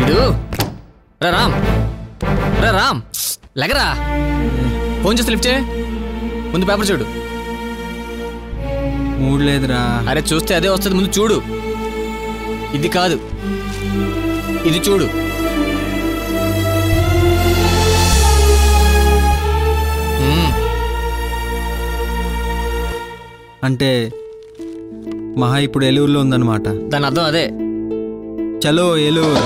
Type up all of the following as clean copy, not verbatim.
ఇడు రా రామ్, రా రామ్, లెగరా. ఫోన్ చేసి లిఫ్ట్ చేయి. ముందు పేపర్ చూడు. మూడు లేదురా. అరే చూస్తే అదే వస్తుంది, ముందు చూడు. ఇది కాదు, ఇది చూడు. అంటే మహా ఇప్పుడు ఏలూరులో ఉందన్నమాట. దాని అర్థం అదే. చలో ఏలూరు.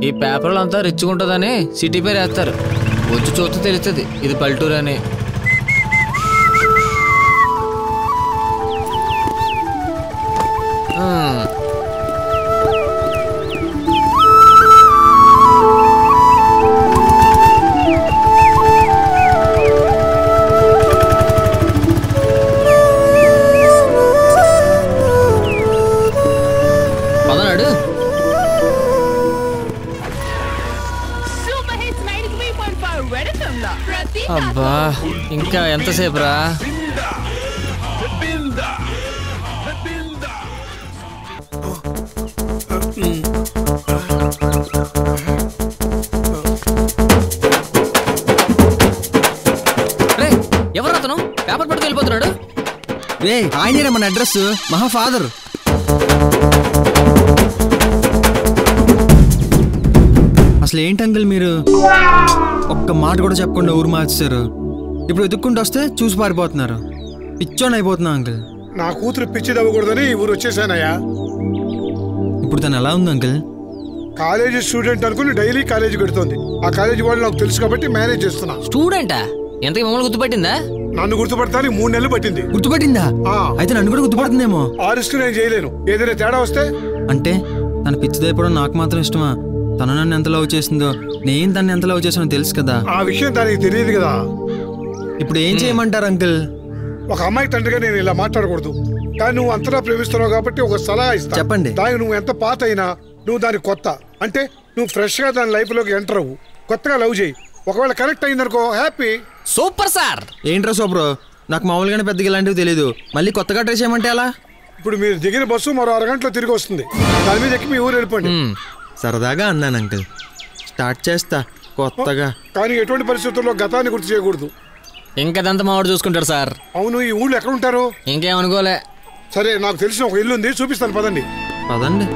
ఈ పేపర్లు అంతా రిచ్చుకుంటుందని సిటీ పేరు వేస్తారు. వచ్చి చూస్తే తెలుస్తుంది ఇది పల్లెటూరు అని. పదనాడు. అబ్బా ఇంకా ఎంతసేపు రా? ఎవరు అతను పేపర్ పట్టుకు వెళ్ళిపోతున్నాడు? రే ఆయనే మన అడ్రస్, మహా ఫాదర్. అసలు ఏంటి అంకుల్ మీరు ఒక్క మాట కూడా చెప్పకుండా ఊరు మార్చారు. ఇప్పుడు వెతుక్కుంటూ వస్తే చూసి పారిపోతున్నారు. పిచ్చోని అయిపోతున్నా అంకుల్. నా కూతురు పిచ్చి తవ్వకూడదని ఊరు వచ్చేసానయ్యా. ఇప్పుడు తను ఎలా ఉంది అంకుల్? కాలేజీ స్టూడెంట్ అనుకుని డైలీ కాలేజీ పెడుతోంది. ఆ కాలేజీ వాళ్ళు నాకు తెలుసు కాబట్టి మేనేజ్ చేస్తున్నా. స్టూడెంటా? ఎంతకి మమ్మల్ని గుర్తుపట్టిందా? నన్ను గుర్తుపడతానికి 3 నెలలు పట్టింది. గుర్తుపట్టిందా? అయితే నన్ను కూడా గుర్తుపడుతుందేమో. ఆ రిస్క్ నేను చేయలేను. ఏదైనా తేడా వస్తే. అంటే తన పిచ్చిదైపోవడం నాకు మాత్రం ఇష్టమా? తను నన్ను ఎంత లవ్ చేసిందో, నేను తను ఎంత లవ్ చేసానో తెలుసు కదా. ఆ విషయం దానికి తెలియదు కదా. ఇప్పుడు ఏం చేయమంటారు అంకుల్? ఒక అమ్మాయి తండ్రిగా నేను ఇలా మాట్లాడకూడదు, కానీ నువ్వు అంతలా ప్రేమిస్తున్నావు కాబట్టి ఒక సలహా ఇస్తా. చెప్పండి. దానికి నువ్వు ఎంత పాత అయినా నువ్వు దాని కొత్త అంటే నువ్వు ఫ్రెష్ గా దాని లైఫ్ లోకి ఎంటర్ అవ్వు. కొత్తగా లవ్ చేయి. ఒకవేళ కరెక్ట్ అయిందనుకో హ్యాపీ. Super sir. ఏంట్రా సూపర్? నాకు మామూలుగానే పెద్దగా ఇలాంటివి తెలియదు. మళ్ళీ కొత్తగా ట్రై చేయమంటే ఎలా? ఇప్పుడు మీరు దిగిన బస్సు మరో 6 గంటలో తిరిగి వస్తుంది. దాని మీద ఎక్కి మీ ఊరు వెళ్ళిపోండి. సరదాగా అన్నాను అంకుల్. స్టార్ట్ చేస్తా కొత్తగా. కానీ ఎటువంటి పరిస్థితుల్లో గతాన్ని గుర్తు చేయకూడదు. ఇంకదంతా మావాడు చూసుకుంటారు సార్. అవును, ఈ ఊళ్ళో ఎక్కడ ఉంటారు? ఇంకేమనుకోలే. సరే, నాకు తెలిసిన ఒక ఇల్లు ఉంది, చూపిస్తాను పదండి. పదండి.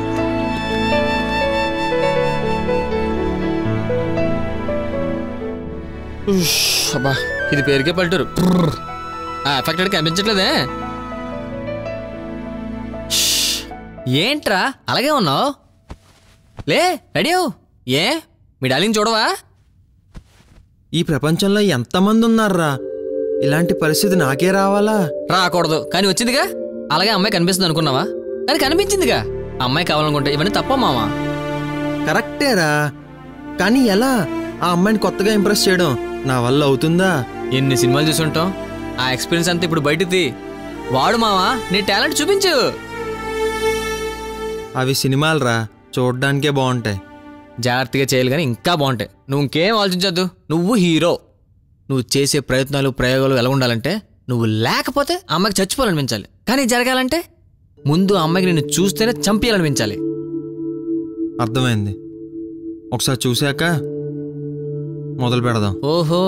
అబ్బా ఇది పేరుకే పల్లెటూరు. ఎఫెక్టెడ్ కనిపించట్లేదే. ఏంట్రా అలాగే ఉన్నావు? లే రెడీ అవు. ఏ మీ డార్లింగ్ చూడవా? ఈ ప్రపంచంలో ఎంతమంది ఉన్నారా? ఇలాంటి పరిస్థితి నాకే రావాలా? రాకూడదు కానీ వచ్చిందిగా. అలాగే అమ్మాయి కనిపిస్తుంది అనుకున్నావా? కానీ కనిపించిందిగా. అమ్మాయి కావాలనుకుంటే ఇవన్నీ తప్ప మావా. కరెక్టేరా, కానీ ఎలా ఆ అమ్మాయిని కొత్తగా ఇంప్రెస్ చేయడం నా వల్ల అవుతుందా? ఎన్ని సినిమాలు చూసుంటాం. ఆ ఎక్స్పీరియన్స్ అంతా ఇప్పుడు బయటికి వాడు మావా. నీ టాలెంట్ చూపించు. అవి సినిమాలరా, చూడ్డానికే బాగుంటాయి. జాగ్రత్తగా చేయాలి కానీ ఇంకా బాగుంటాయి. నువ్వు ఇంకేం ఆలోచించద్దు. నువ్వు హీరో. నువ్వు చేసే ప్రయత్నాలు ప్రయోగాలు ఎలా ఉండాలంటే నువ్వు లేకపోతే అమ్మాయికి చచ్చిపోవాలనిపించాలి. కానీ జరగాలంటే ముందు అమ్మాయికి నిన్ను చూస్తేనే చంపేయాలనిపించాలి. అర్థమైంది. ఒకసారి చూశాక మొదలు పెడదాం. ఓహో